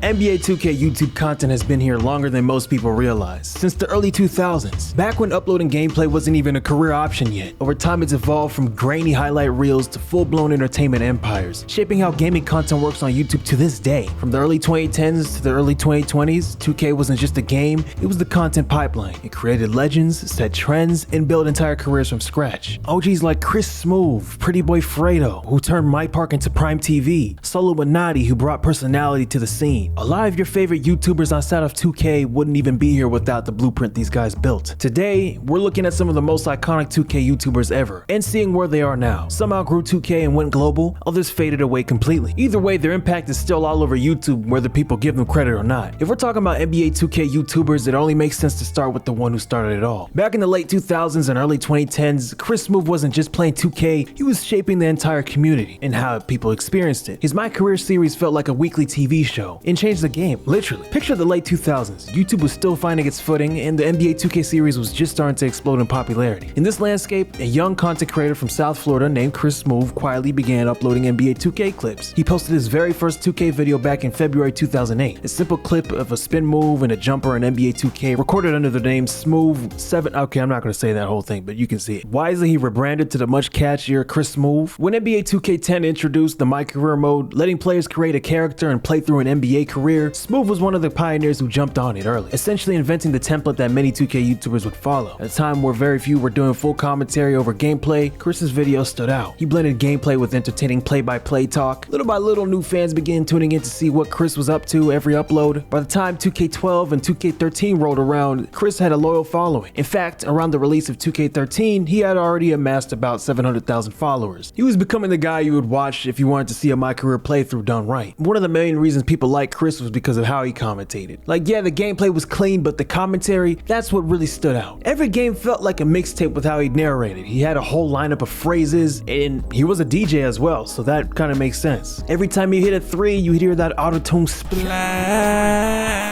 NBA 2K YouTube content has been here longer than most people realize, since the early 2000s, back when uploading gameplay wasn't even a career option yet. Over time, it's evolved from grainy highlight reels to full-blown entertainment empires, shaping how gaming content works on YouTube to this day. From the early 2010s to the early 2020s, 2K wasn't just a game, it was the content pipeline. It created legends, set trends, and built entire careers from scratch. OGs like Smoove, PrettyBoyFredo, who turned My Park into Prime TV, SoLLUMINATI, who brought personality to the scene. A lot of your favorite YouTubers outside of 2K wouldn't even be here without the blueprint these guys built. Today, we're looking at some of the most iconic 2K YouTubers ever, and seeing where they are now. Some outgrew 2K and went global, others faded away completely. Either way, their impact is still all over YouTube, whether people give them credit or not. If we're talking about NBA 2K YouTubers, it only makes sense to start with the one who started it all. Back in the late 2000s and early 2010s, Smoove wasn't just playing 2K, he was shaping the entire community and how people experienced it. His My Career series felt like a weekly TV show and changed the game, literally. Picture the late 2000s, YouTube was still finding its footing and the NBA 2K series was just starting to explode in popularity. In this landscape, a young content creator from South Florida named Smoove quietly began uploading NBA 2K clips. He posted his very first 2K video back in February 2008, a simple clip of a spin move and a jumper in NBA 2K recorded under the name Smoove 7. Okay, I'm not going to say that whole thing, but you can see it. Wisely, he rebranded to the much catchier Smoove. When NBA 2K10 introduced the My Career mode, letting players create a character and play through an NBA career, Smoove was one of the pioneers who jumped on it early, essentially inventing the template that many 2K YouTubers would follow. At a time where very few were doing full commentary over gameplay, Chris's video stood out. He blended gameplay with entertaining play-by-play talk. Little by little, new fans began tuning in to see what Chris was up to every upload. By the time 2K12 and 2K13 rolled around, Chris had a loyal following. In fact, around the release of 2K13, he had already amassed about 700,000 followers. He was becoming the guy you would watch if you wanted to see a My Career playthrough done right. One of the main reasons people liked Chris was because of how he commentated. Like, yeah, the gameplay was clean, but the commentary, that's what really stood out. Every game felt like a mixtape with how he narrated. He had a whole lineup of phrases, and he was a DJ as well, so that kind of makes sense. Every time you hit a 3, you hear that auto-tune splash.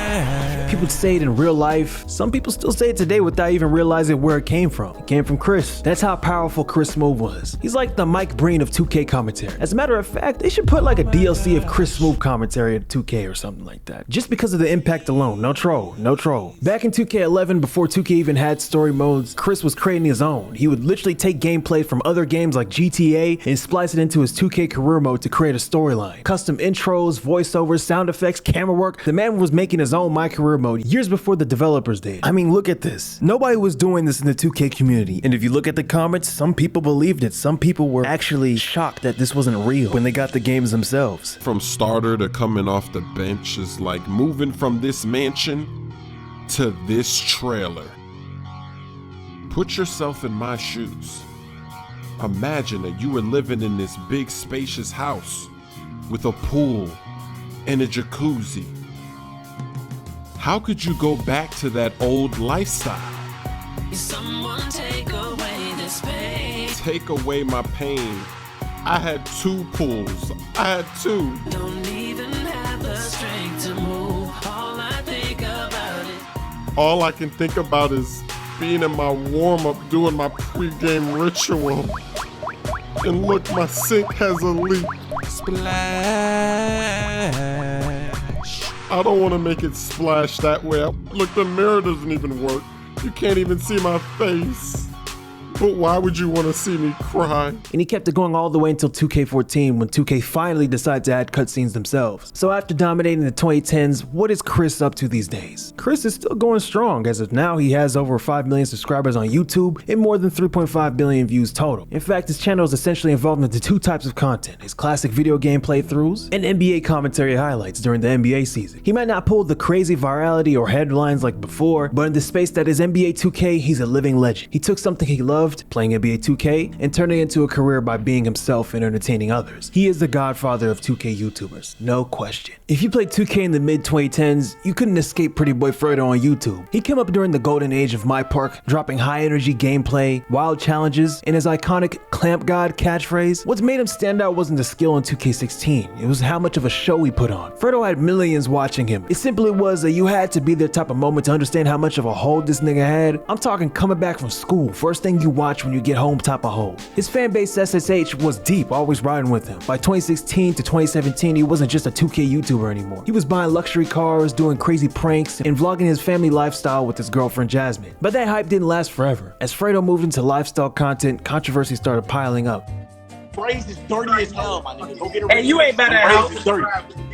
People say it in real life. Some people still say it today without even realizing where it came from. It came from Chris. That's how powerful Smoove was. He's like the Mike Breen of 2K commentary. As a matter of fact, they should put like a DLC of Smoove commentary at 2K or something like that. Just because of the impact alone. No troll, no troll. Back in 2K11, before 2K even had story modes, Chris was creating his own. He would literally take gameplay from other games like GTA and splice it into his 2K career mode to create a storyline. Custom intros, voiceovers, sound effects, camera work. The man was making his own My Career mode years before the developers did. I mean, look at this. Nobody was doing this in the 2K community. And if you look at the comments, some people believed it. Some people were actually shocked that this wasn't real when they got the games themselves. From starter to coming off the bench is like moving from this mansion to this trailer. Put yourself in my shoes. Imagine that you were living in this big spacious house with a pool and a jacuzzi. How could you go back to that old lifestyle? Someone take away this pain. Take away my pain. I had 2 pools. I had 2. Don't even have the strength to move. All I think about it. All I can think about is being in my warm-up doing my pre-game ritual. And look, my sink has a leak. Splash. I don't want to make it splash that way. Look, the mirror doesn't even work. You can't even see my face. But why would you want to see me cry? And he kept it going all the way until 2K14 when 2K finally decided to add cutscenes themselves. So after dominating the 2010s, what is Chris up to these days? Chris is still going strong. As of now, he has over 5 million subscribers on YouTube and more than 3.5 billion views total. In fact, his channel is essentially involved into 2 types of content: his classic video game playthroughs and NBA commentary highlights during the NBA season. He might not pull the crazy virality or headlines like before, but in the space that is NBA 2K, he's a living legend. He took something he loved, playing NBA 2K, and turning it into a career by being himself and entertaining others. He is the godfather of 2K YouTubers, no question. If you played 2K in the mid-2010s, you couldn't escape PrettyBoyFredo on YouTube. He came up during the golden age of My Park, dropping high-energy gameplay, wild challenges, and his iconic "Clamp God" catchphrase. What made him stand out wasn't the skill in 2K16, it was how much of a show he put on. Fredo had millions watching him. It simply was that you had to be there type of moment to understand how much of a hold this nigga had. I'm talking coming back from school, first thing you can watch when you get home type of hole. His fan base SSH was deep, always riding with him. By 2016 to 2017, he wasn't just a 2K YouTuber anymore. He was buying luxury cars, doing crazy pranks, and vlogging his family lifestyle with his girlfriend Jasmine. But that hype didn't last forever. As Fredo moved into lifestyle content, controversy started piling up. Phrase is dirty as hell, my nigga. Go get a And you ain't better at Phrase is dirty.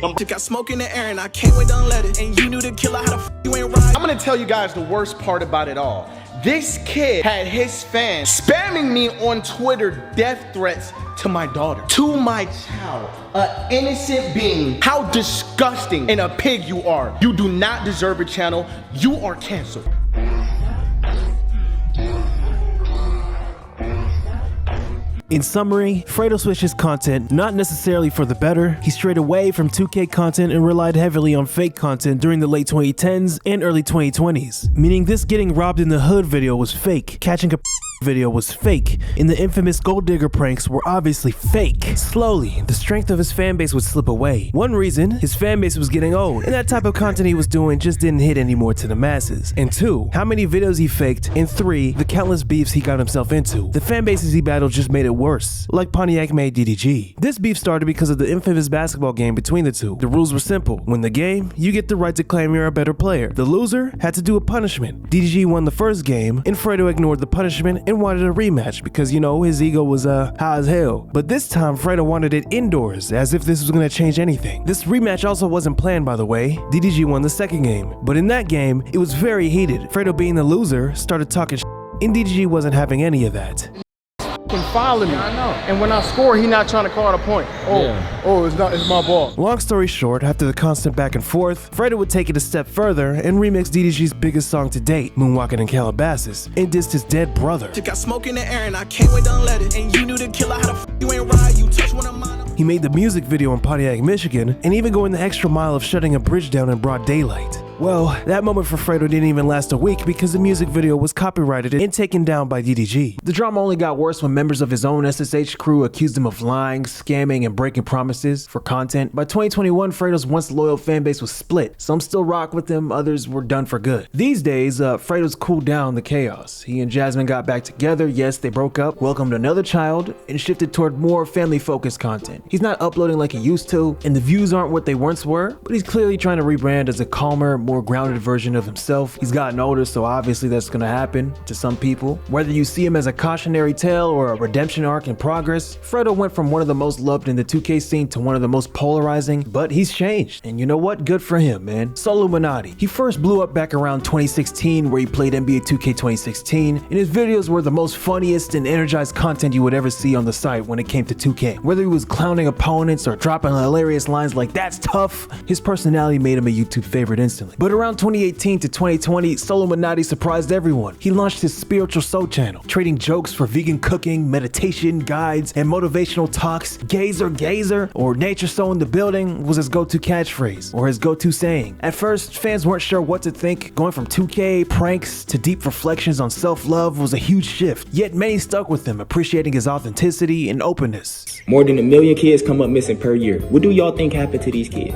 You got smoke in the air and I can't wait, don't let it. And you knew the killer, how the f you ain't right. I'm gonna tell you guys the worst part about it all. This kid had his fans spamming me on Twitter death threats to my daughter, to my child, an innocent being. How disgusting and a pig you are. You do not deserve a channel. You are canceled. In summary, Fredo switched his content, not necessarily for the better. He strayed away from 2K content and relied heavily on fake content during the late 2010s and early 2020s, meaning this getting robbed in the hood video was fake, catching a video was fake, and the infamous gold digger pranks were obviously fake. Slowly, the strength of his fan base would slip away. One reason, his fan base was getting old, and that type of content he was doing just didn't hit anymore to the masses. And 2, how many videos he faked, and 3, the countless beefs he got himself into. The fan bases he battled just made it worse, like Pontiac made DDG. This beef started because of the infamous basketball game between the two. The rules were simple. Win the game, you get the right to claim you're a better player. The loser had to do a punishment. DDG won the first game, and Fredo ignored the punishment and wanted a rematch because, you know, his ego was high as hell. But this time, Fredo wanted it indoors, as if this was gonna change anything. This rematch also wasn't planned, by the way. DDG won the second game, but in that game, it was very heated. Fredo, being the loser, started talking shit, and DDG wasn't having any of that. Can follow me. I know. And when I score, he not trying to call it a point. It's my ball. Long story short, after the constant back and forth, Fredo would take it a step further and remix DDG's biggest song to date, Moonwalking in Calabasas, and dissed his dead brother. You got smoke in the air and I can't wait, don't let it. And you knew the killer, how the f you ain't right. You touch one of mine. He made the music video in Pontiac, Michigan, and even going the extra mile of shutting a bridge down in broad daylight. Well, that moment for Fredo didn't even last a week because the music video was copyrighted and taken down by DDG. The drama only got worse when members of his own SSH crew accused him of lying, scamming, and breaking promises for content. By 2021, Fredo's once loyal fanbase was split. Some still rock with him, others were done for good. These days, Fredo's cooled down the chaos. He and Jasmine got back together, yes, they broke up, welcomed another child, and shifted toward more family-focused content. He's not uploading like he used to, and the views aren't what they once were, but he's clearly trying to rebrand as a calmer, more grounded version of himself. He's gotten older, so obviously that's gonna happen to some people. Whether you see him as a cautionary tale or a redemption arc in progress, Fredo went from one of the most loved in the 2K scene to one of the most polarizing, but he's changed. And you know what? Good for him, man. SoLLUMINATI. He first blew up back around 2016 where he played NBA2K 2016, and his videos were the most funniest and energized content you would ever see on the site when it came to 2K. Whether he was clowning opponents or dropping hilarious lines like "that's tough," his personality made him a YouTube favorite instantly. But around 2018 to 2020, SoLLUMINATI surprised everyone. He launched his spiritual soul channel, trading jokes for vegan cooking, meditation guides, and motivational talks. Gazer, gazer, or nature so in the building was his go-to catchphrase, or his go-to saying. At first, fans weren't sure what to think. Going from 2K pranks to deep reflections on self-love was a huge shift, yet many stuck with him, appreciating his authenticity and openness. More than 1 million kids come up missing per year. What do y'all think happened to these kids?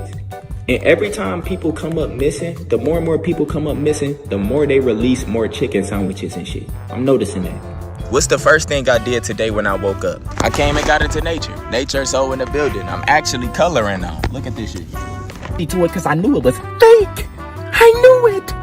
And every time people come up missing, the more and more people come up missing, the more they release more chicken sandwiches and shit. I'm noticing that. What's the first thing I did today when I woke up? I came and got into nature. Nature's so in the building. I'm actually coloring now. Look at this shit. To it because I knew it was fake. I knew it.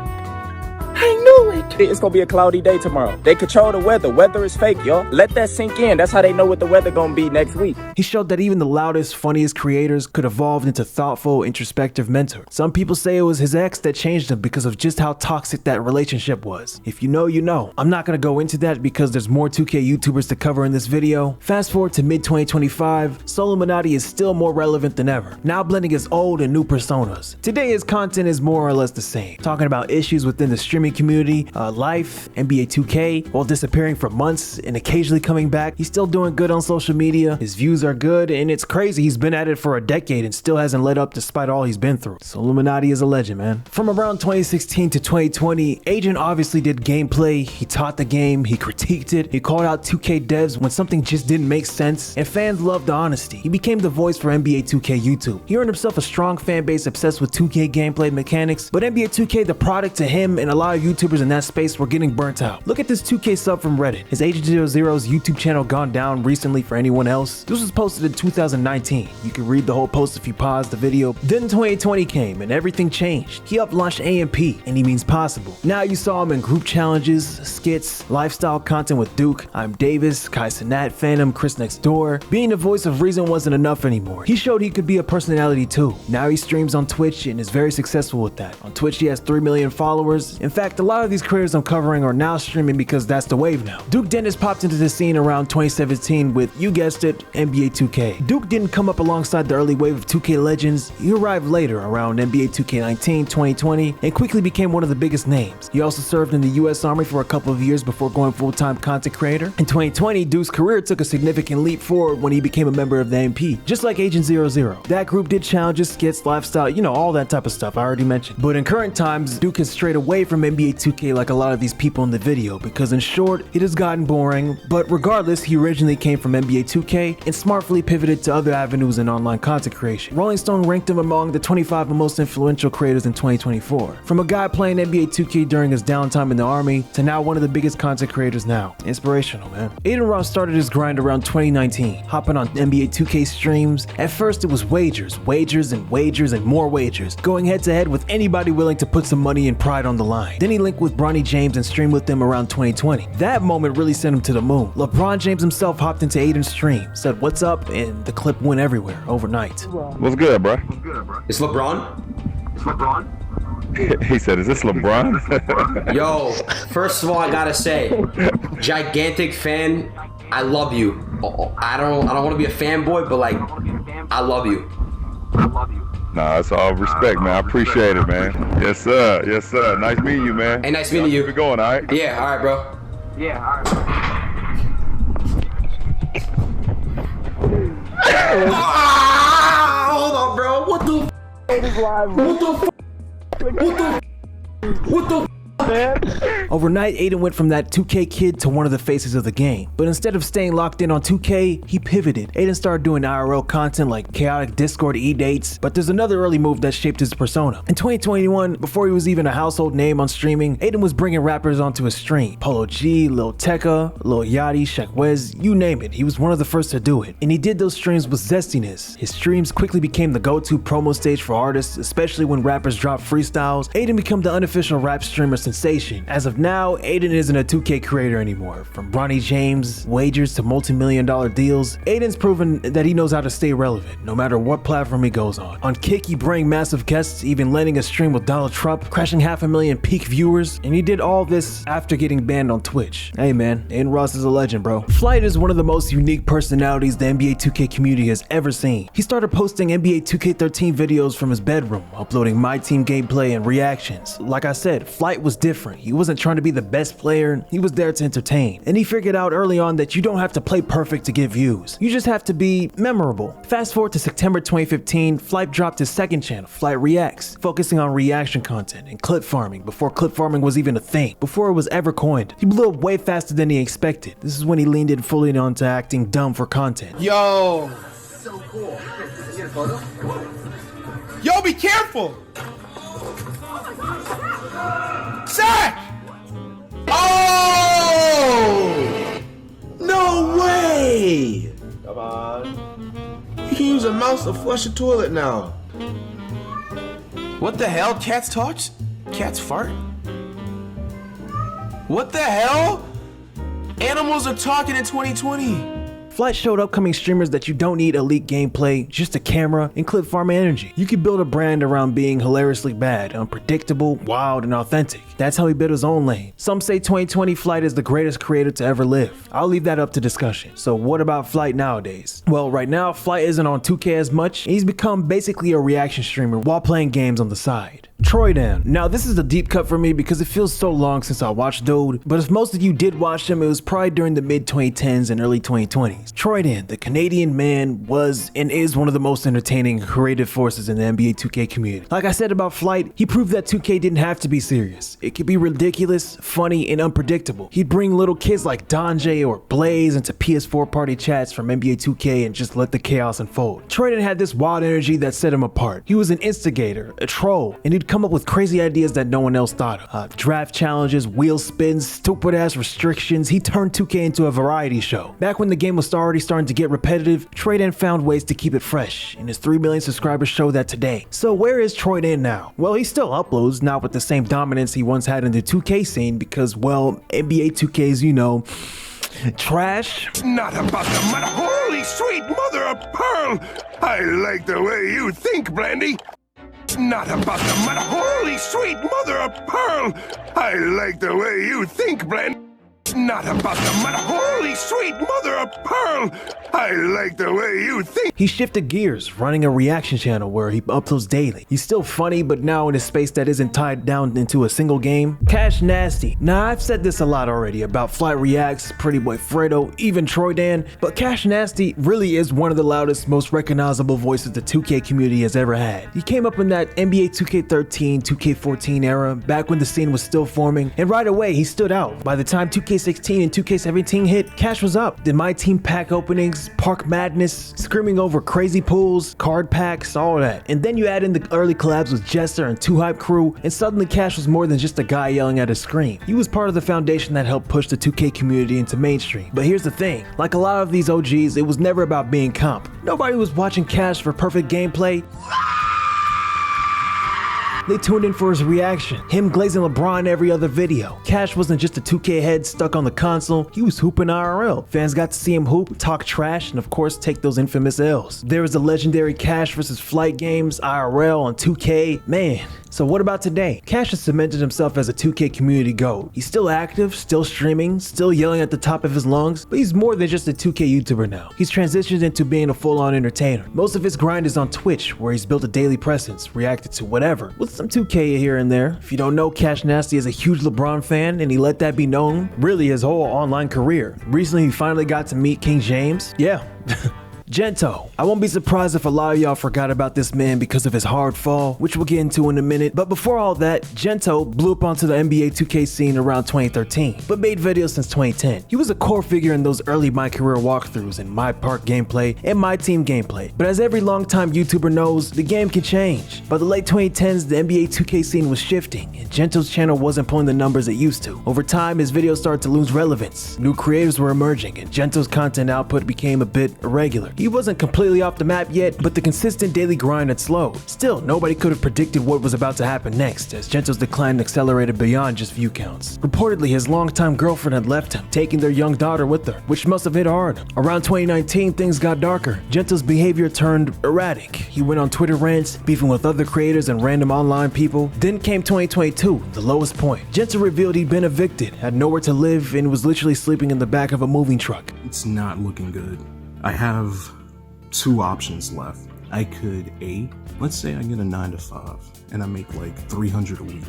I knew it. It's gonna be a cloudy day tomorrow. They control the weather. Weather is fake, y'all. Let that sink in. That's how they know what the weather gonna be next week. He showed that even the loudest, funniest creators could evolve into thoughtful, introspective mentors. Some people say it was his ex that changed him because of just how toxic that relationship was. If you know, you know. I'm not gonna go into that because there's more 2K YouTubers to cover in this video. Fast forward to mid-2025, SoLLUMINATI is still more relevant than ever, now blending his old and new personas. Today his content is more or less the same, talking about issues within the streaming community, life, NBA2K, while disappearing for months and occasionally coming back. He's still doing good on social media, his views are good, and it's crazy he's been at it for a decade and still hasn't let up despite all he's been through. SoLLUMINATI is a legend, man. From around 2016 to 2020, Agent obviously did gameplay, he taught the game, he critiqued it, he called out 2K devs when something just didn't make sense, and fans loved the honesty. He became the voice for NBA2K YouTube. He earned himself a strong fan base obsessed with 2K gameplay mechanics, but NBA2K the product to him and a lot of YouTubers YouTubers in that space were getting burnt out. Look at this 2K sub from Reddit. Has Agent00's YouTube channel gone down recently for anyone else? This was posted in 2019. You can read the whole post if you pause the video. Then 2020 came and everything changed. He up-launched AMP, and he means possible. Now you saw him in group challenges, skits, lifestyle content with Duke, I'm Davis, Kysenat, Phantom, Chris Next Door. Being the voice of reason wasn't enough anymore. He showed he could be a personality too. Now he streams on Twitch and is very successful with that. On Twitch he has 3 million followers. In fact, a lot of these creators I'm covering are now streaming because that's the wave now. Duke Dennis popped into the scene around 2017 with, you guessed it, NBA2K. Duke didn't come up alongside the early wave of 2K legends. He arrived later around NBA2K19 2020 and quickly became one of the biggest names. He also served in the US Army for a couple of years before going full-time content creator. In 2020, Duke's career took a significant leap forward when he became a member of the AMP, just like Agent00. That group did challenges, skits, lifestyle, you know, all that type of stuff I already mentioned. But in current times, Duke has strayed away from NBA2K like a lot of these people in the video, because in short, it has gotten boring. But regardless, he originally came from NBA2K and smartly pivoted to other avenues in online content creation. Rolling Stone ranked him among the 25 most influential creators in 2024. From a guy playing NBA2K during his downtime in the army to now one of the biggest content creators now. Inspirational, man. Adin Ross started his grind around 2019, hopping on NBA2K streams. At first it was wagers and more wagers, going head to head with anybody willing to put some money and pride on the line. Then he linked with Bronny James and streamed with them around 2020. That moment really sent him to the moon. LeBron James himself hopped into Adin's stream, said what's up, and the clip went everywhere overnight. What's good, bro? It's LeBron? He said, is this LeBron? Yo, first of all, I gotta say, gigantic fan. I love you. I don't want to be a fanboy, but like, I love you. Nah, it's all respect, man. I appreciate it, man. Yes, sir. Yes, sir. Nice meeting you, man. Hey, nice meeting you. Keep it going, all right? Yeah, all right, bro. Hold on, bro. What the Overnight, Adin went from that 2K kid to one of the faces of the game. But instead of staying locked in on 2K, he pivoted. Adin started doing IRL content like chaotic Discord e-dates, but there's another early move that shaped his persona. In 2021, before he was even a household name on streaming, Adin was bringing rappers onto his stream. Polo G, 𝐒𝐿HitEmUp, 𝐿 Yachty, 𝐒𝐿HitEmUp, you name it, he was one of the first to do it. And he did those streams with zestiness. His streams quickly became the go-to promo stage for artists, especially when rappers drop freestyles. Adin became the unofficial rap streamer sensation. As of now, Adin isn't a 2K creator anymore. From Bronny James wagers to multi-million-dollar deals, Adin's proven that he knows how to stay relevant, no matter what platform he goes on. On Kick, he bring massive guests, even landing a stream with Donald Trump, crashing 500,000 peak viewers, and he did all this after getting banned on Twitch. Hey man, Adin Ross is a legend, bro. Flight is one of the most unique personalities the NBA 2K community has ever seen. He started posting NBA 2K13 videos from his bedroom, uploading my team gameplay and reactions. Like I said, Flight was different. He wasn't trying to be the best player, he was there to entertain. And he figured out early on that you don't have to play perfect to get views. You just have to be memorable. Fast forward to September 2015, Flight dropped his second channel, FlightReacts, focusing on reaction content and clip farming before clip farming was even a thing, before it was ever coined. He blew up way faster than he expected. This is when he leaned in fully onto acting dumb for content. Yo. So cool. Yo, be careful. Zach! Oh! No way! Come on. You can use a mouse to flush a toilet now. What the hell? Cats talks? Cats fart? What the hell? Animals are talking in 2020. Flight showed upcoming streamers that you don't need elite gameplay, just a camera and clip farm energy. You could build a brand around being hilariously bad, unpredictable, wild, and authentic. That's how he built his own lane. Some say 2020 Flight is the greatest creator to ever live. I'll leave that up to discussion. So what about Flight nowadays? Well, right now, Flight isn't on 2K as much, and he's become basically a reaction streamer while playing games on the side. Troydan. Now this is a deep cut for me because it feels so long since I watched Dude, but if most of you did watch him, it was probably during the mid 2010s and early 2020s. Troydan, the Canadian man, was and is one of the most entertaining and creative forces in the NBA 2K community. Like I said about Flight, he proved that 2K didn't have to be serious. It could be ridiculous, funny, and unpredictable. He'd bring little kids like Donjay or Blaze into PS4 party chats from NBA 2K and just let the chaos unfold. Troydan had this wild energy that set him apart. He was an instigator, a troll, and he'd come up with crazy ideas that no one else thought of. Draft challenges, wheel spins, stupid ass restrictions. He turned 2K into a variety show. Back when the game was already starting to get repetitive, Troydan found ways to keep it fresh, and his 3 million subscribers show that today. So where is Troydan now? Well, he still uploads, not with the same dominance he once had in the 2K scene because, well, NBA2K's, you know, trash. It's not about the money. Holy sweet mother of pearl! I like the way you think, Blandy. It's not about the money. Holy sweet mother of pearl! I like the way you think, Blandy. It's not about the money. Holy sweet mother of pearl! I like the way you think. He shifted gears, running a reaction channel where he uploads daily. He's still funny, but now in a space that isn't tied down into a single game. CashNasty. Now, I've said this a lot already about FlightReacts, PrettyBoyFredo, even Troydan, but CashNasty really is one of the loudest, most recognizable voices the 2K community has ever had. He came up in that NBA 2K13, 2K14 era, back when the scene was still forming, and right away he stood out. By the time 2K16 and 2K17 hit, Cash was up. Did my team pack openings, park madness, screaming over crazy pools, card packs, all that. And then you add in the early collabs with Jester and 𝐒𝐄𝐈𝐀, and suddenly Cash was more than just a guy yelling at a screen. He was part of the foundation that helped push the 2K community into mainstream. But here's the thing, like a lot of these OGs, it was never about being comp. Nobody was watching Cash for perfect gameplay. They tuned in for his reaction, him glazing LeBron every other video. Cash wasn't just a 2K head stuck on the console, he was hooping IRL. Fans got to see him hoop, talk trash, and of course take those infamous L's. There was the legendary Cash versus Flight games, IRL on 2K, man. So what about today? Cash has cemented himself as a 2K community GOAT. He's still active, still streaming, still yelling at the top of his lungs, but he's more than just a 2K YouTuber now. He's transitioned into being a full-on entertainer. Most of his grind is on Twitch, where he's built a daily presence, reacted to whatever, with some 2K here and there. If you don't know, CashNasty is a huge LeBron fan, and he let that be known really his whole online career. Recently, he finally got to meet King James. Yeah. Gento. I won't be surprised if a lot of y'all forgot about this man because of his hard fall, which we'll get into in a minute. But before all that, Gento blew up onto the NBA 2K scene around 2013, but made videos since 2010. He was a core figure in those early My Career walkthroughs and My Park gameplay and My Team gameplay. But as every longtime YouTuber knows, the game can change. By the late 2010s, the NBA 2K scene was shifting, and Gento's channel wasn't pulling the numbers it used to. Over time, his videos started to lose relevance. New creators were emerging, and Gento's content output became a bit irregular. He wasn't completely off the map yet, but the consistent daily grind had slowed. Still, nobody could have predicted what was about to happen next, as Gento's decline accelerated beyond just view counts. Reportedly, his longtime girlfriend had left him, taking their young daughter with her, which must have hit hard. Around 2019, things got darker. Gento's behavior turned erratic. He went on Twitter rants, beefing with other creators and random online people. Then came 2022, the lowest point. Gento revealed he'd been evicted, had nowhere to live, and was literally sleeping in the back of a moving truck. It's not looking good. I have 2 options left. I could let's say I get a 9 to 5 and I make like $300 a week.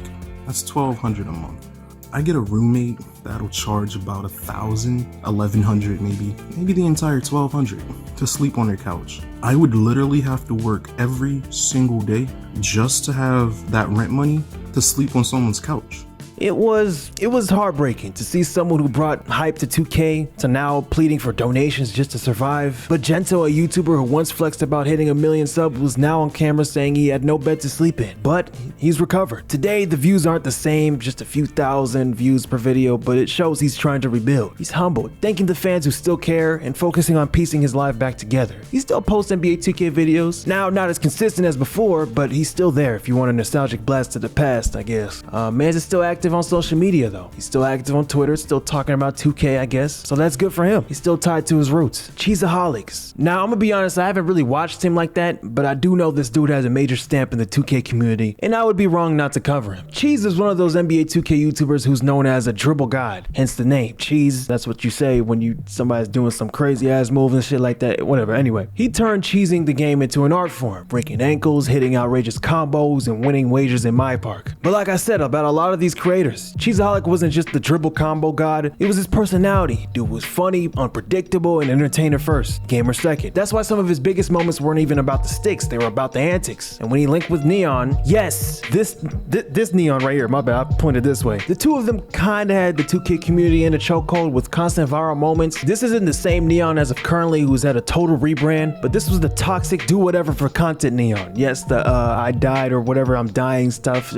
That's $1,200 a month. I get a roommate that'll charge about $1,000, $1,100 maybe the entire $1,200 to sleep on their couch. I would literally have to work every single day just to have that rent money to sleep on someone's couch. It was heartbreaking to see someone who brought hype to 2K to now pleading for donations just to survive. But Gento, a YouTuber who once flexed about hitting 1 million subs, was now on camera saying he had no bed to sleep in. But he's recovered. Today, the views aren't the same, just a few thousand views per video, but it shows he's trying to rebuild. He's humbled, thanking the fans who still care and focusing on piecing his life back together. He still posts NBA 2K videos, now not as consistent as before, but he's still there if you want a nostalgic blast to the past, I guess. Mans is still active on social media though. He's still active on Twitter, still talking about 2K, I guess. So that's good for him. He's still tied to his roots. Cheeseaholic. Now, I'm gonna be honest, I haven't really watched him like that, but I do know this dude has a major stamp in the 2K community, and I would be wrong not to cover him. Cheese is one of those NBA 2K YouTubers who's known as a dribble god, hence the name. Cheese, that's what you say when somebody's doing some crazy ass move and shit like that, whatever. Anyway, he turned cheesing the game into an art form, breaking ankles, hitting outrageous combos, and winning wagers in My Park. But like I said about a lot of these creators, creators. Cheeseaholic wasn't just the dribble combo god, it was his personality. Dude was funny, unpredictable, and entertainer first, gamer second. That's why some of his biggest moments weren't even about the sticks, they were about the antics. And when he linked with Neon, yes, this Neon right here, my bad, I pointed this way. The two of them kinda had the 2K community in a chokehold with constant viral moments. This isn't the same Neon as of currently, who's had a total rebrand, but this was the toxic do whatever for content Neon. Yes, the I died or whatever, I'm dying stuff.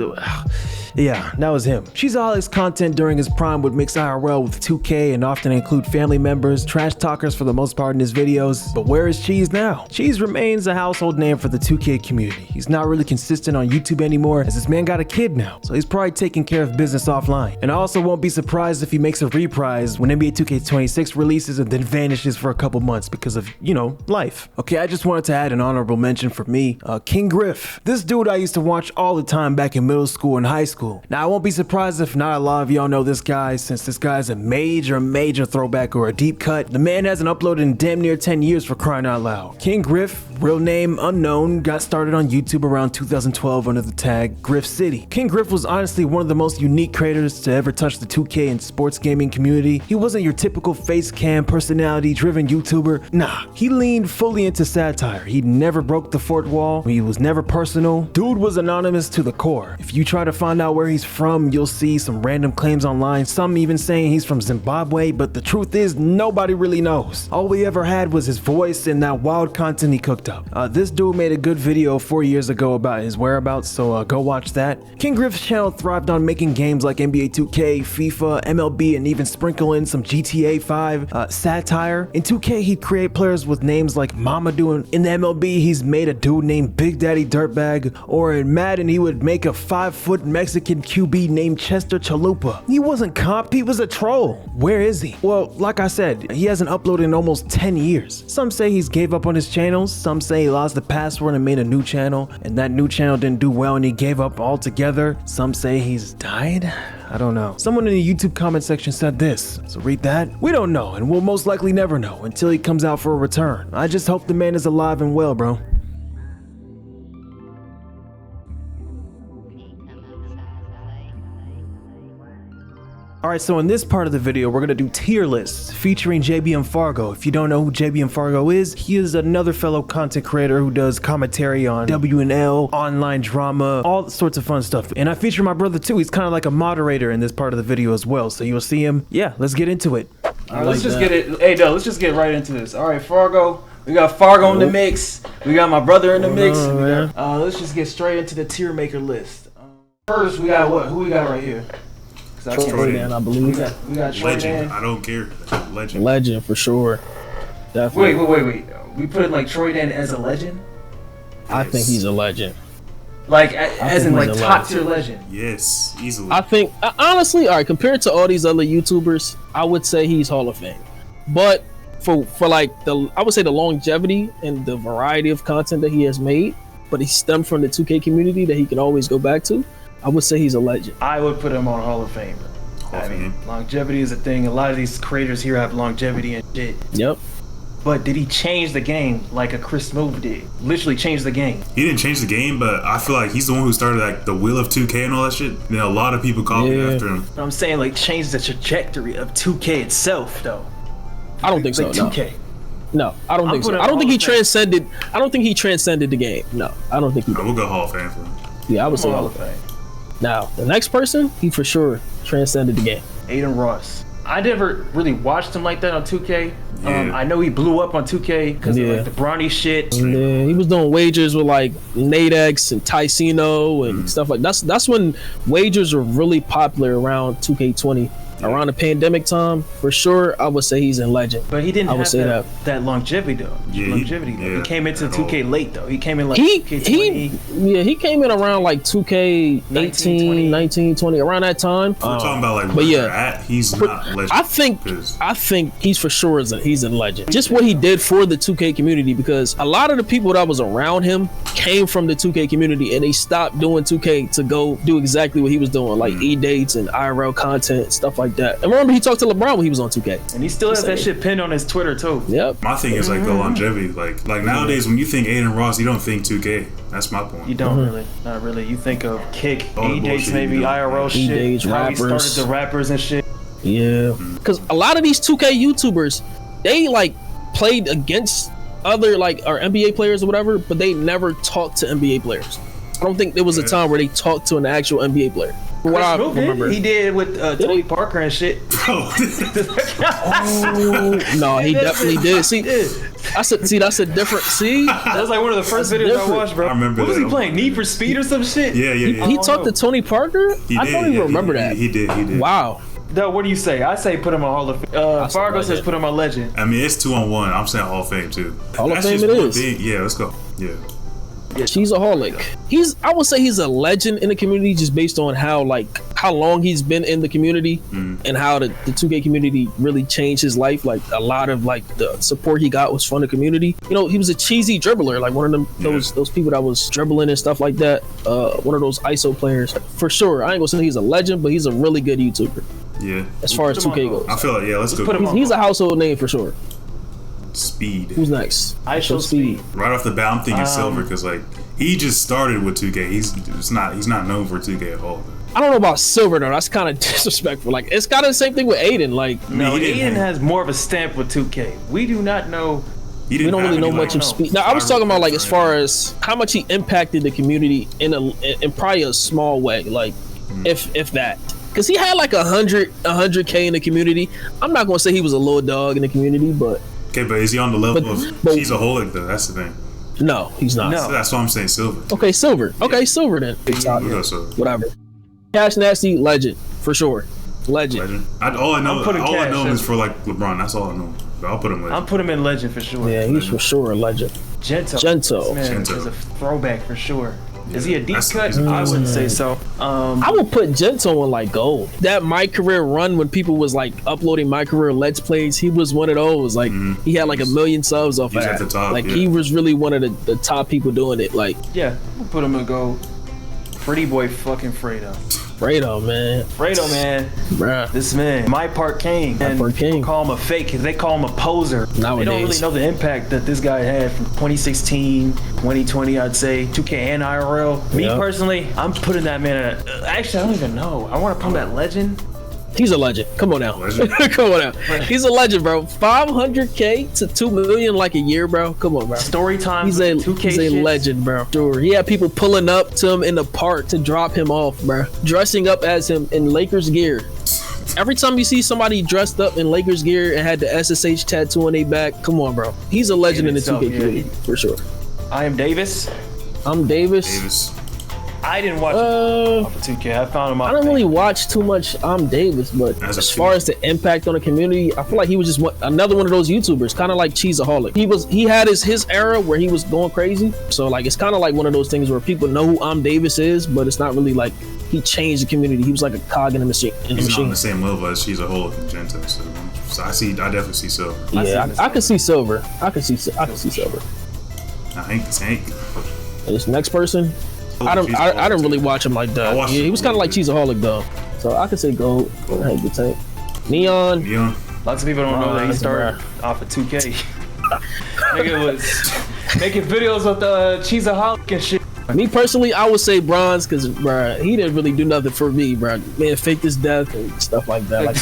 Yeah, that was him. Cheeseaholic's content during his prime would mix IRL with 2K and often include family members, trash talkers for the most part in his videos. But where is Cheese now? Cheese remains a household name for the 2K community. He's not really consistent on YouTube anymore as this man got a kid now, so he's probably taking care of business offline. And I also won't be surprised if he makes a reprise when NBA 2K26 releases and then vanishes for a couple months because of, you know, life. Okay, I just wanted to add an honorable mention for me, King Gryph. This dude I used to watch all the time back in middle school and high school. Now I won't be surprised if not a lot of y'all know this guy, since this guy's a major throwback or a deep cut. The man hasn't uploaded in damn near 10 years, for crying out loud. King Gryph, real name unknown, got started on YouTube around 2012 under the tag Gryph City. King Gryph was honestly one of the most unique creators to ever touch the 2K and sports gaming community. He wasn't your typical face cam personality driven YouTuber. Nah, he leaned fully into satire. He never broke the fourth wall. He was never personal. Dude was anonymous to the core. If you try to find out where he's from, you'll see some random claims online, some even saying he's from Zimbabwe, but the truth is nobody really knows. All we ever had was his voice and that wild content he cooked up. This dude made a good video 4 years ago about his whereabouts, so go watch that. King Gryph's channel thrived on making games like NBA2K, FIFA, MLB, and even sprinkle in some GTA 5 satire. In 2K, he'd create players with names like Mamadou, and in the MLB, he's made a dude named Big Daddy Dirtbag, or in Madden, he would make a 5-foot Mexican QB named Chester Chalupa. He wasn't comp, he was a troll. Where is he? Well, like I said, he hasn't uploaded in almost 10 years. Some say he's gave up on his channels, some say he lost the password and made a new channel, and that new channel didn't do well and he gave up altogether. Some say he's died? I don't know. Someone in the YouTube comment section said this, so read that. We don't know, and we'll most likely never know until he comes out for a return. I just hope the man is alive and well, bro. Alright, so in this part of the video, we're gonna do tier lists featuring JBM Fargo. If you don't know who JBM Fargo is, he is another fellow content creator who does commentary on WNL, online drama, all sorts of fun stuff. And I feature my brother too. He's kind of like a moderator in this part of the video as well. So you'll see him. Yeah, let's get into it. Alright, let's just get it. Hey, let's just get right into this. Alright, Fargo. We got Fargo in the mix. We got my brother in the mix. Let's just get straight into the tier maker list. First, we got what? Who we got right here? Troydan, I believe. We got Legend. I don't care. Legend. Legend for sure. Definitely. Wait. We put it like Troydan as a legend? I think he's a legend. Like, as in like top tier legend? Yes, easily. I think, honestly, all right, compared to all these other YouTubers, I would say he's Hall of Fame. But for like I would say the longevity and the variety of content that he has made, but he stemmed from the 2K community that he can always go back to, I would say he's a legend. I would put him on Hall of Fame. I mean, longevity is a thing. A lot of these creators here have longevity and shit. Yep. But did he change the game like a Chris Smoove did? Literally change the game. He didn't change the game, but I feel like he's the one who started like the wheel of 2K and all that shit. And a lot of people copied after him. I'm saying like change the trajectory of 2K itself, though. I don't think so. Like 2K. No, I don't think so. I don't think he transcended. I don't think he transcended the game. No, I don't think he did. We'll go Hall of Fame for him. Yeah, I would say Hall of Fame. Now, the next person, he for sure transcended the game. Adin Ross. I never really watched him like that on 2K. I know he blew up on 2K because of like the Bronny shit. Yeah, he was doing wagers with like 𝐒𝐿𝐿𝐿𝐿 and Tyceno and stuff like that. That's when wagers were really popular around 2K20. Around the pandemic time, for sure, I would say he's in legend. But he didn't have that longevity though. He came into 2K late though. He came in like he came in around like 2K18, 19, 20, around that time. We're talking about like where at, he's not legend. I think he's for sure he's in legend. Just what he did for the 2K community, because a lot of the people that was around him came from the 2K community, and they stopped doing 2K to go do exactly what he was doing, like e-dates and IRL content, stuff like that. And remember, he talked to LeBron when he was on 2K. And he still has that shit pinned on his Twitter too. Yep. My thing is like the longevity. Like nowadays, when you think Adin Ross, you don't think 2K. That's my point. You don't really, not really. You think of kick, All the e-dates, bullshit maybe you do. IRL shit. E-dates, How he rappers. started the rappers and shit. Yeah, because a lot of these 2K YouTubers, they like played against other like or NBA players or whatever, but they never talked to NBA players. I don't think there was a time where they talked to an actual NBA player. From what I remember, He did with Tony Parker and shit. Oh no, he definitely did. See, that's a different. See, that was like one of the first videos I watched, bro. I remember What was that. he playing? Need for Speed or some shit? Yeah. He talked to Tony Parker. I don't even remember that. He did. Wow. No, what do you say? I say put him on Hall of Fame. Fargo says put him on Legend. I mean, it's 2-on-1. I'm saying Hall of Fame too. Hall of That's Fame just it one is. thing. Yeah, let's go. Yeah. Cheeseaholic. I would say he's a legend in the community just based on how long he's been in the community and how the 2K community really changed his life. Like a lot of like the support he got was from the community. You know, he was a cheesy dribbler, like one of them those people that was dribbling and stuff like that. One of those ISO players for sure. I ain't gonna say he's a legend, but he's a really good YouTuber. Yeah. As far as 2K goes, I feel like let's go. He's a household name for sure. Speed. Who's next? ISO Speed. Right off the bat, I'm thinking Silver because like he just started with 2K. He's not known for 2K at all. I don't know about Silver though. That's kind of disrespectful. Like it's kind of the same thing with Adin. Like No, Adin has more of a stamp with 2K. We do not know. We don't really know much of Speed. Now I was talking about like as far as how much he impacted the community in probably a small way, like if that. Cause he had like 100K in the community. I'm not gonna say he was a little dog in the community, but okay, but is he on the level of Cheeseaholic though? That's the thing. No, he's not. No. That's why I'm saying Silver. Okay, Silver. Okay, Silver then. Whatever. CashNasty, legend for sure. Legend. All I know him is for like LeBron. That's all I know. But I'll put him legend. I'll put him in Legend for sure. Yeah, he's for sure a legend. Gento. Man, is a throwback for sure. Is he a deep cut? I wouldn't say so. I would put Gento in like gold. That My Career run when people was like uploading My Career Let's Plays, he was one of those. Like he had like 1 million subs off that. At the top, like he was really one of the top people doing it. Like we'll put him in gold. PrettyBoyFredo. Fredo, man. Bruh. This man, my part king. Call him a fake. They call him a poser. Nowadays. They don't really know the impact that this guy had from 2016, 2020, I'd say, 2K and IRL. Me personally, I'm putting that man at, actually, I don't even know. I want to put him at Legend. He's a legend. Come on now. Come on now. He's a legend, bro. 500K to 2 million like a year, bro. Come on, bro. Story time. He's a legend, bro. Sure. He had people pulling up to him in the park to drop him off, bro. Dressing up as him in Lakers gear. Every time you see somebody dressed up in Lakers gear and had the SSH tattoo on their back, come on, bro. He's a legend in the 2K community for sure. I am Davis. I'm Davis. I didn't watch off of 2K. I found him on. I don't really watch too much I'm Davis, but as far as the impact on the community, I feel like he was just another one of those YouTubers, kind of like Cheeseaholic. He had his era where he was going crazy. So like it's kind of like one of those things where people know who I'm Davis is, but it's not really like he changed the community. He was like a cog in the machine. He's not on the same level as Cheeseaholic and Gento. So I definitely see Silver. Yeah, I can see Silver. I can see Silver. HankDaTank. This next person. I don't really watch him like that. Yeah, he was kind of like Cheeseaholic though, so I could say gold. HankDaTank. Neon. Lots of people don't know that he started off of 2K. Nigga was making videos with Cheeseaholic and shit. Me personally, I would say bronze because, bro, he didn't really do nothing for me, bro. Man, faked his death and stuff like that. Like,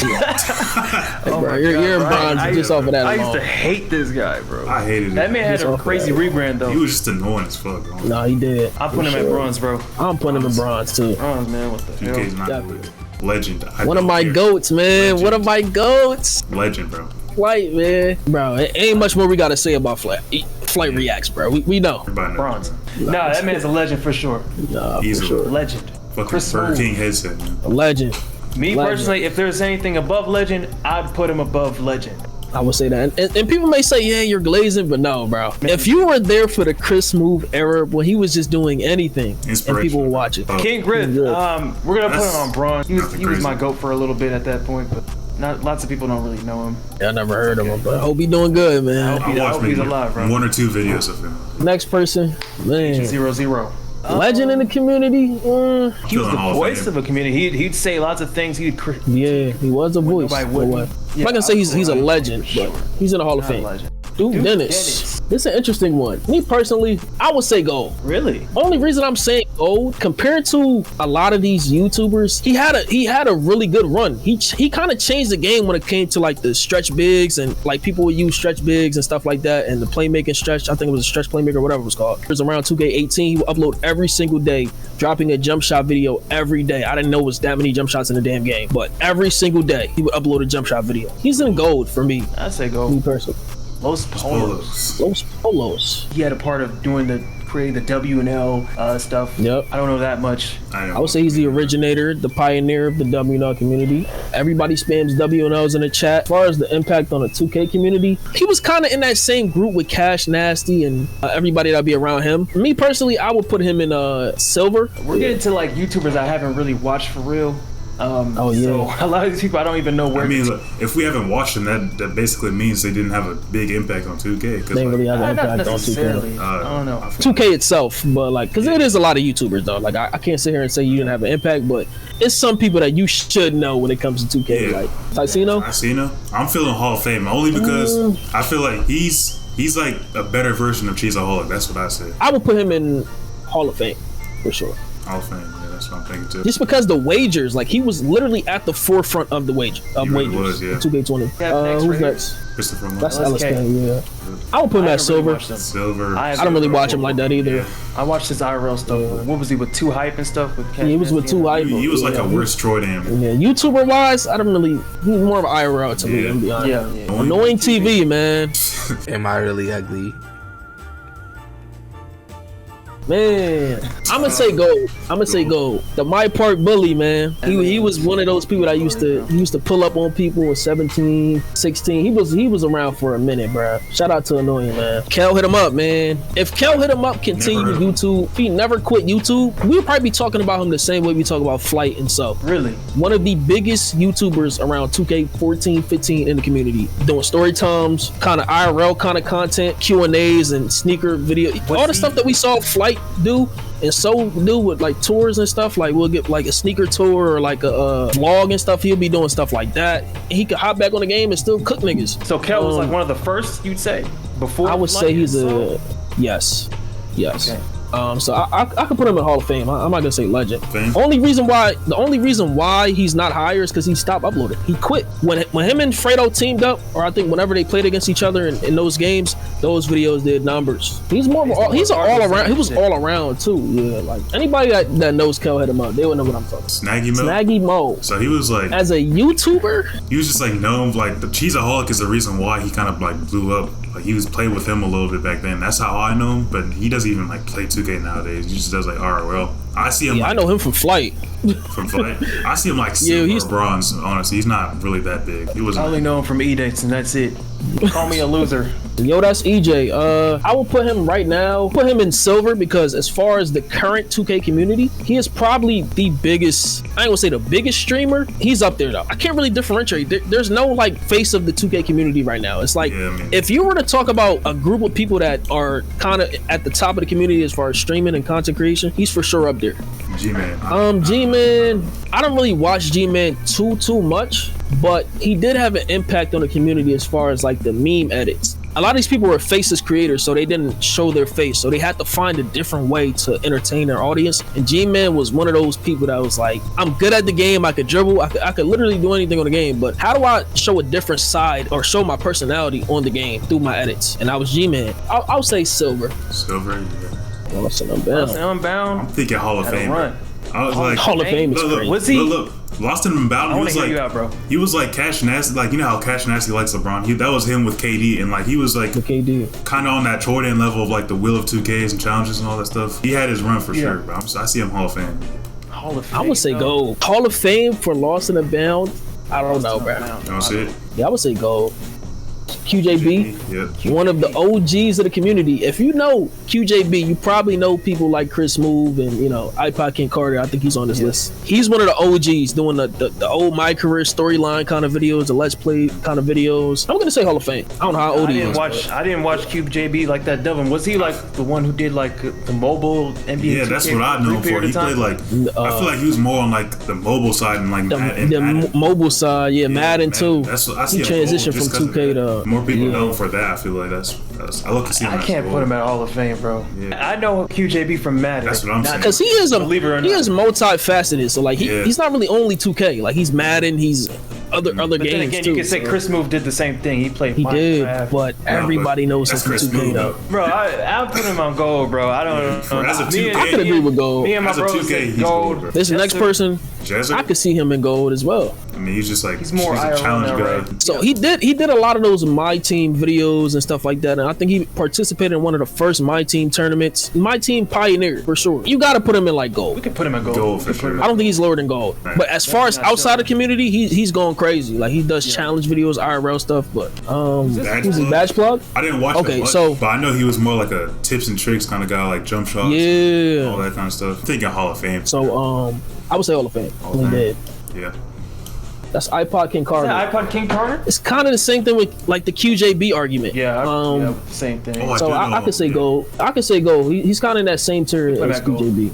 bro, you're in bronze just off of that alone. I used to hate this guy, bro. I hated it. That man had a crazy rebrand, though. He was just annoying as fuck, bro. No, he did. I'm putting him at bronze, bro. I'm putting him in bronze, too. Bronze, man. What the hell? 2K's not good. Legend. One of my goats, man. One of my goats. Legend, bro. Flight, man. Bro, it ain't much more we got to say about FlightReacts, bro. We know. Bronze. Nah, that man's a legend for sure. Nah, for sure. Legend. Fucking Burger King headset, man. A legend. Me personally, if there's anything above legend, I'd put him above legend. I would say that. And people may say, yeah, you're glazing, but no, bro. If you were there for the Smoove era when he was just doing anything and people would watch it. King Gryph, we're going to put him on bronze. He was my GOAT for a little bit at that point, but Not lots of people don't really know him. Yeah, I never heard of him, but I hope he doing good, man. I watched he's maybe alive, bro. 1 or 2 videos of him. Next person, man. 0-0. Legend in the community. He was the voice of a community. He'd say lots of things. Yeah, he was a voice. I'm not gonna say he's a legend, but he's in the Hall of Fame. Dude, Dennis. This is an interesting one. Me personally, I would say gold. Really? Only reason I'm saying gold, compared to a lot of these YouTubers, he had a really good run. He kind of changed the game when it came to like the stretch bigs, and like people would use stretch bigs and stuff like that, and the playmaking stretch. I think it was a stretch playmaker, whatever it was called. It was around 2K18. He would upload every single day, dropping a jump shot video every day. I didn't know it was that many jump shots in the damn game, but every single day he would upload a jump shot video. He's in gold for me. I'd say gold. Me personally. LosPollosTV. He had a part of creating the W and L stuff. Yep. I don't know that much. I would say he's the originator, the pioneer of the W and L community. Everybody spams W and L's in the chat. As far as the impact on the 2K community, he was kind of in that same group with CashNasty and everybody that be around him. Me personally, I would put him in silver. We're getting to like YouTubers I haven't really watched for real. So a lot of these people I don't even know where. I mean, look, if we haven't watched them, that basically means they didn't have a big impact on 2K. They really have an impact on 2K. I don't know. 2K itself, but like, because it is a lot of YouTubers though. Like, I can't sit here and say you didn't have an impact, but it's some people that you should know when it comes to 2K. Yeah. Like Tyceno. I'm feeling Hall of Fame only because I feel like he's like a better version of Cheeseaholic. That's what I said. I would put him in Hall of Fame for sure. Hall of Fame. Yeah, that's what I'm thinking too. Just because the wagers, like he was literally at the forefront of the wagers. Really was, yeah. 2K20. Who's next? Christopher. That's LSK. Yeah. I would put him at silver. Silver. I don't really watch him like that either. Yeah. I watched his IRL stuff. What was he with 2Hype and stuff? With he was with 2Hype. He was like a worse Troydan. Yeah, YouTuber wise, I don't really. He's more of an IRL to me. To be honest. Yeah. AnnoyingTV, man. Am I really ugly? Man, I'm gonna say gold. The My Park bully, man. He was one of those people that used to pull up on people in 17, 16. He was around for a minute, bro. Shout out to Annoying, man. KellHitEmUp, man. If KellHitEmUp continued YouTube, if he never quit YouTube, we'll probably be talking about him the same way we talk about Flight and so. Really? One of the biggest YouTubers around 2K14, 15 in the community, doing story times, kind of IRL kind of content, Q&As and sneaker video, all the stuff that we saw Flight do and so do with like tours and stuff. Like we'll get like a sneaker tour or like a vlog and stuff. He'll be doing stuff like that. He could hop back on the game and still cook niggas. So Kel was like one of the first, you'd say, before. I would say he's yes. Okay. So I could put him in Hall of Fame. I'm not gonna say legend. The only reason why he's not higher is because he stopped uploading. He quit when him and Fredo teamed up, or I think whenever they played against each other in those games, those videos did numbers. He's an all around. He was all around too. Yeah, like anybody that knows KellHitEmUp, they would know what I'm talking about. Snaggy Mo. So he was like, as a YouTuber, he was just like known. Like the Cheeseaholic is the reason why he kind of like blew up. Like he was playing with him a little bit back then. That's how I know him. But he doesn't even like play 2K nowadays. He just does like ROL. I see him. Yeah, I know him from Flight. From Flight, I see him like silver or bronze. Honestly, he's not really that big. He was. I only know him from E-Dates, and that's it. Call me a loser. Yo, that's EJ. I will put him right now. Put him in silver because as far as the current 2K community, he is probably the biggest. I ain't gonna say the biggest streamer. He's up there though. I can't really differentiate. There's no like face of the 2K community right now. It's like if you were to talk about a group of people that are kind of at the top of the community as far as streaming and content creation, he's for sure up there. GMAN. GMAN. I don't really watch GMAN too much, but he did have an impact on the community as far as like the meme edits. A lot of these people were faceless creators, so they didn't show their face, so they had to find a different way to entertain their audience. And GMAN was one of those people that was like, I'm good at the game, I could dribble, I could literally do anything on the game, but how do I show a different side or show my personality on the game through my edits? And I was GMAN. I'll say silver. Silver, yeah. LostNUnbound. I'm thinking Hall of Fame. I was like, Hall of Fame is crazy. Was he? Look, LostNUnbound. I want to hear you out, bro. He was like CashNasty. Like you know how CashNasty likes LeBron. That was him with KD, and like he was like kind of on that Troydan level of like the Will of 2Ks and challenges and all that stuff. He had his run for sure. But I see him Hall of Fame. Hall of Fame. I would say gold. Hall of Fame for LostNUnbound. I don't know, bro. You don't see it? Yeah, I would say gold. QJB, one of the OGs of the community. If you know QJB, you probably know people like Smoove and iPodKingCarter. I think he's on this list. He's one of the OGs doing the old My Career storyline kind of videos, the Let's Play kind of videos. I'm gonna say Hall of Fame. I don't know how old he is. I didn't watch QJB like that. Devin, was he like the one who did like the mobile NBA? Yeah, that's what I know him for. He played like I feel like he was more on like the mobile side and like the mobile side. Yeah, Madden too. That's what I see. He transitioned from 2K to more people know for that. I feel like that's I look to see him. I can't put him at Hall of Fame, bro. Yeah. I know QJB from Madden. That's what I'm saying. Because he is multifaceted. So like he's not really only 2K. Like he's Madden. He's other games then again, too. You can say Smoove did the same thing. He played. He Minecraft. did, but everybody knows him from 2K though. Bro, I'll put him on gold, bro. I don't know. As a 2K, I could agree with gold. Me and my bro said gold. This next person, I could see him in gold as well. I mean, he's just like he's more a challenge guy. Right? So he did a lot of those My Team videos and stuff like that, and I think he participated in one of the first My Team tournaments. My Team pioneer for sure. You got to put him in like gold. We could put him in gold. Gold for sure. I don't think he's lower than gold. Right. But as far as outside the community, he's going crazy. Like he does challenge videos, IRL stuff. But who's his BadgePlug? I didn't watch it much, but I know he was more like a tips and tricks kind of guy, like jump shots, all that kind of stuff. I'm thinking Hall of Fame. So I would say Hall of Fame. Dead. Yeah. That's iPodKingCarter. iPodKingCarter? It's kind of the same thing with like the QJB argument. Yeah, same thing. So I could say gold. I could say gold. He's kind of in that same tier as QJB.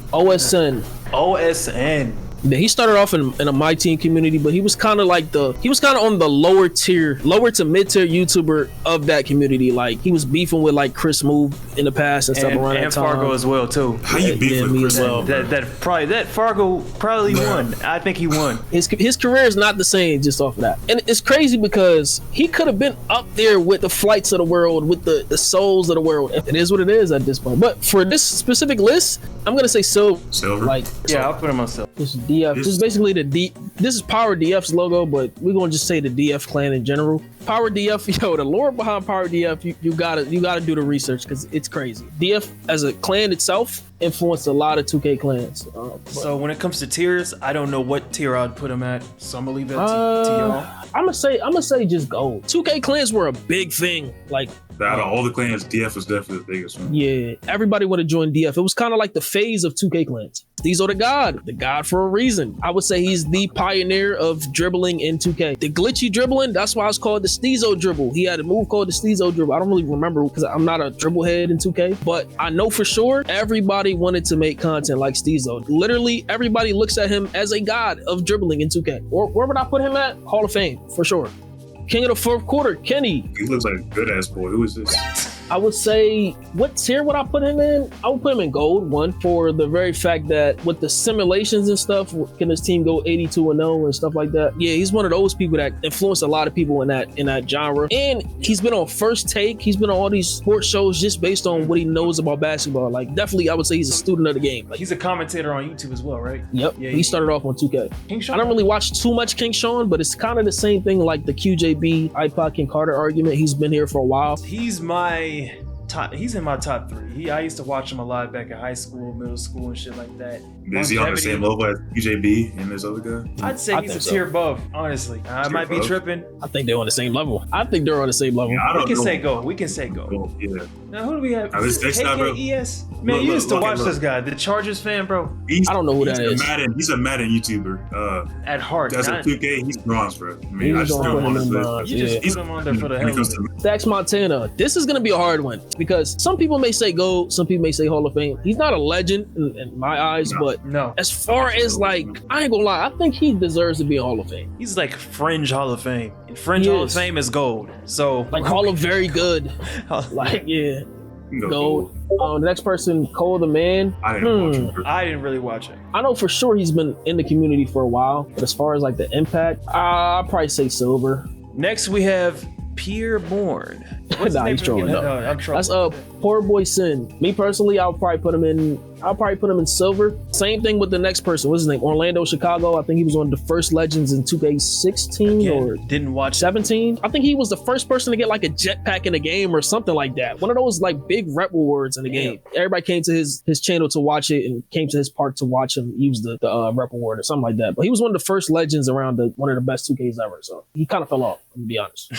OSN. Yeah, he started off in a My Team community, but he was kind of like on the lower to mid tier YouTuber of that community. Like he was beefing with like Smoove in the past and stuff around that time. And Fargo as well too. How you beef with Chris? Well, that Fargo probably won. I think he won. His career is not the same just off of that, and it's crazy because he could have been up there with the Flights of the world, with the Souls of the world. It is what it is at this point. But for this specific list, I'm gonna say Silver. Like I'll put him on Silver. This is DF. This is basically this is Power DF's logo, but we're gonna just say the DF clan in general. Power DF, the lore behind Power DF, you gotta do the research because it's crazy. DF as a clan itself influenced a lot of 2K clans. So when it comes to tiers, I don't know what tier I'd put him at. So I'm gonna leave that to y'all. I'm gonna say just gold. 2K clans were a big thing. Like out of all the clans, DF was definitely the biggest one. Yeah, everybody would have joined DF. It was kind of like the phase of 2K clans. These are the god for a reason. I would say he's the pioneer of dribbling in 2K. The glitchy dribbling, that's why it's called the Steezo dribble. He had a move called the Steezo dribble. I don't really remember because I'm not a dribble head in 2K, but I know for sure everybody wanted to make content like Steezo. Literally, everybody looks at him as a god of dribbling in 2K. Where would I put him at? Hall of Fame, for sure. King of the fourth quarter, Kenny. He looks like a good ass boy. Who is this? I would say, what tier would I put him in? I would put him in gold, one, for the very fact that with the simulations and stuff, can his team go 82-0 and stuff like that? Yeah, he's one of those people that influenced a lot of people in that genre. And he's been on First Take. He's been on all these sports shows just based on what he knows about basketball. Like, definitely, I would say he's a student of the game. Like, he's a commentator on YouTube as well, right? Yep. Yeah, he started off on 2K. I don't really watch too much King Sean, but it's kind of the same thing like the QJB, iPodKingCarter argument. He's been here for a while. He's in my top 3. I used to watch him a lot back in high school, middle school, and shit like that. Is he on the same level as UJB and this other guy? I'd say he's a tier above, honestly. I might be tripping. I think they're on the same level. Yeah, we can say go. We can say go. Yeah. Now who do we have? KKES? Man, Look, you used to watch this guy, the Chargers fan, bro. I don't know who that is. He's a Madden YouTuber. At heart. That's a 2K. He's bronze, bro. I mean, I just put him on his list. You just put him on there for the hell of it. StaxMontana. This is gonna be a hard one because some people may say gold, some people may say Hall of Fame. He's not a legend in my eyes, but as far as like, I ain't gonna lie, I think he deserves to be in Hall of Fame. He's like fringe Hall of Fame. And fringe Hall of Fame is gold. So like Hall of Very Good. Like gold. The next person, Cole the Man. I didn't really watch it. I know for sure he's been in the community for a while, but as far as like the impact, I'll probably say Silver. Next we have Pierreborn. Nah, he's trolling. No, I'm trolling. That's Poor Boy Sin. Me personally, I'll probably put him in I'll probably put him in silver. Same thing with the next person. What's his name? Orlando Chicago. I think he was one of the first legends in 2K16 or didn't watch 17. I think he was the first person to get like a jetpack in the game or something like that. One of those like big rep rewards in the game. Everybody came to his channel to watch it and came to his park to watch him use the rep reward or something like that. But he was one of the first legends around one of the best 2Ks ever. So he kind of fell off, to be honest.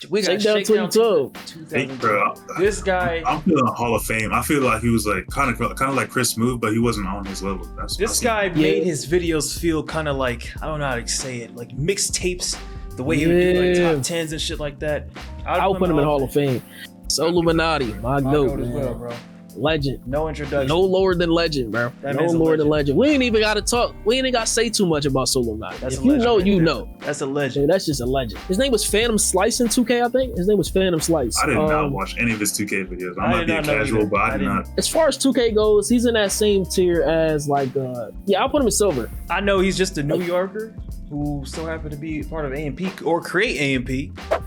We got Shakedown 22. Hey, bro, This guy, I'm feeling Hall of Fame. I feel like he was like kind of like Chris Smoove, but he wasn't on his level. this guy made his videos feel kind of like, I don't know how to say it, like mixtapes. The way he would do like top 10s and shit like that. I'll put him in Hall of Fame. SoLLUMINATI, my goat, as well, bro. Legend. No introduction. No lower than legend, bro. No lower than legend. We ain't even got to talk. We ain't got to say too much about SoLLUMINATI. If you know, you know. That's a legend. That's just a legend. His name was Phantom Slice in 2K, I think. His name was Phantom Slice. I did not watch any of his 2K videos. I might be a casual, but I did not. As far as 2K goes, he's in that same tier as like, I'll put him in silver. I know he's just a New Yorker who so happened to be part of AMP or create AMP.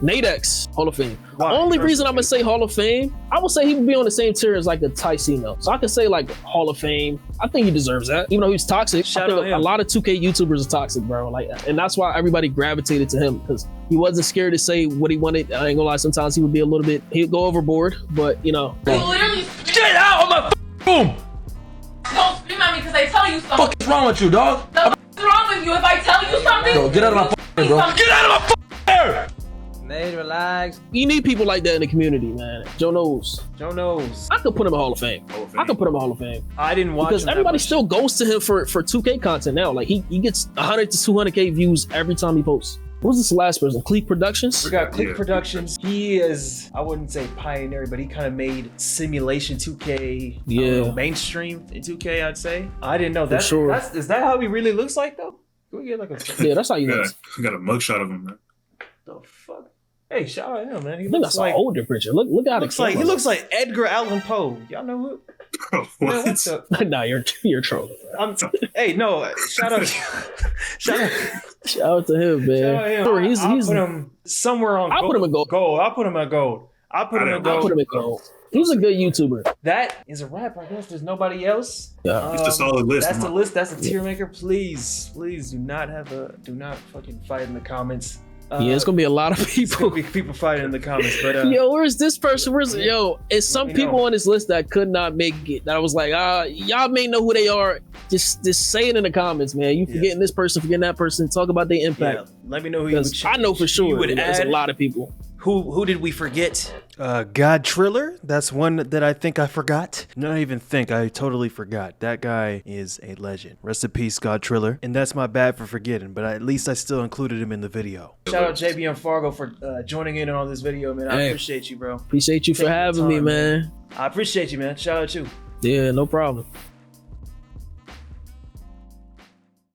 𝐒𝐿𝐴𝑑X, Hall of Fame. The only reason I'm gonna say Hall of Fame, I would say he would be on the same tier as like a Tyceno. So I could say like Hall of Fame. I think he deserves that, even though he's toxic. I think a lot of 2K YouTubers are toxic, bro. Like, and that's why everybody gravitated to him because he wasn't scared to say what he wanted. I ain't gonna lie, sometimes he would be a little bit, he'd go overboard, but you know. Get out of my room! Don't scream at me because I tell you something. What is wrong with you, dog? What's wrong with you if I tell you something? Bro, get out of my hair, bro. Get out of my hair! Nate, relax. You need people like that in the community, man. Joe knows. I could put him in Hall of Fame. I could put him in Hall of Fame. I didn't watch because everybody still goes to him for 2K content now. Like he gets 100 to 200K views every time he posts. What was this last person? 𝐒𝐿 Productions? We got 𝐒𝐿 Productions. He is, I wouldn't say pioneer, but he kind of made simulation 2K mainstream in 2K, I'd say. I didn't know that. Sure. Is that how he really looks like though? Can we get like a that's how he looks. I got a mugshot of him, man. The fuck? Hey, shout out to him, man. He looks like an older picture. Look how he looks like Edgar Allan Poe. Y'all know who? Bro, what? Man, what the? Nah, you're trolling. Hey, no, shout out to him, man. Shout out to him. He's put him somewhere on. I'll put him in gold. I'll put him in gold. I'll put him in gold. He's a good YouTuber. That is a wrap. I guess there's nobody else. Yeah, it's a solid list. That's the list. That's a tier maker. Please do not fucking fight in the comments. It's gonna be a lot of people. It's gonna be people fighting in the comments. But yo, where's this person? It's some people on this list that could not make it. That I was like, y'all may know who they are. Just say it in the comments, man. You forgetting this person, forgetting that person. Talk about their impact. Yeah, let me know who you would change. I know for sure. There's a lot of people. Who did we forget? God Triller. That's one that I think I forgot. Not even think, I totally forgot. That guy is a legend. Rest in peace, God Triller. And that's my bad for forgetting, but at least I still included him in the video. Shout out JB and Fargo for joining in on this video, man. I appreciate you, bro. Appreciate you for having me, man. I appreciate you, man. Shout out to you. Yeah, no problem.